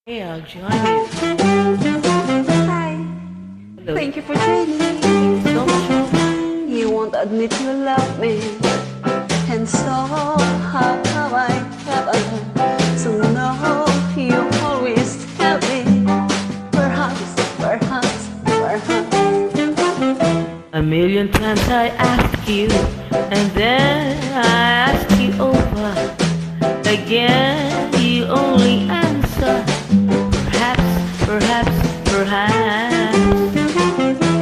Hey, I'll join you. Hi, Hello. thank you for joining. Thank you so much. You won't admit you love me, and so how I happen to know you always tell me. Perhaps. A million times I ask you, and then I ask you over again. You only answer perhaps.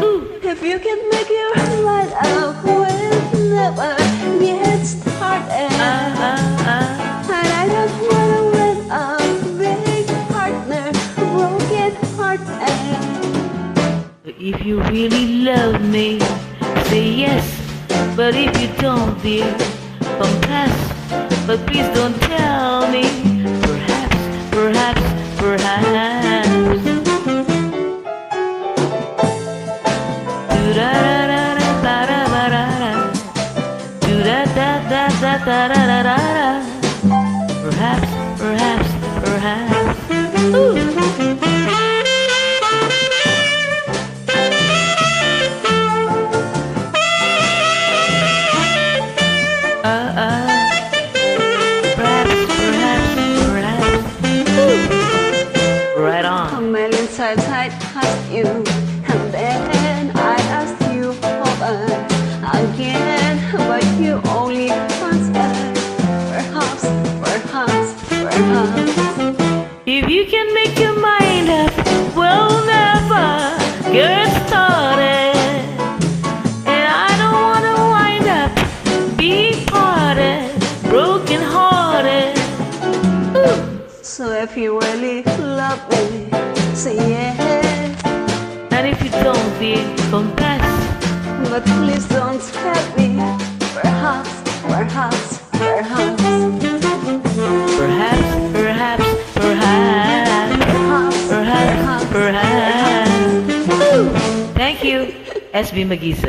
Ooh. If you can make your mind up, we'll never get started. And I don't wanna win a big partner, broken hearted. If you really love me, say yes. But if you don't, dear, confess. But please don't tell me. Perhaps. Do-da-da-da-da-da-da-da-da. Do-da-da-da-da-da-da-da-da. Perhaps. Ooh. Perhaps. Right A on. million times I asked you, and then I asked you over again, but you only answer perhaps. If you can make your mind up, we'll never get started. And I don't wanna wind up being parted, broken hearted. So if you really love me, say yes. And if you don't, dear, confess. But please don't tell me perhaps. Perhaps. Ooh. Thank you, SB Magiza.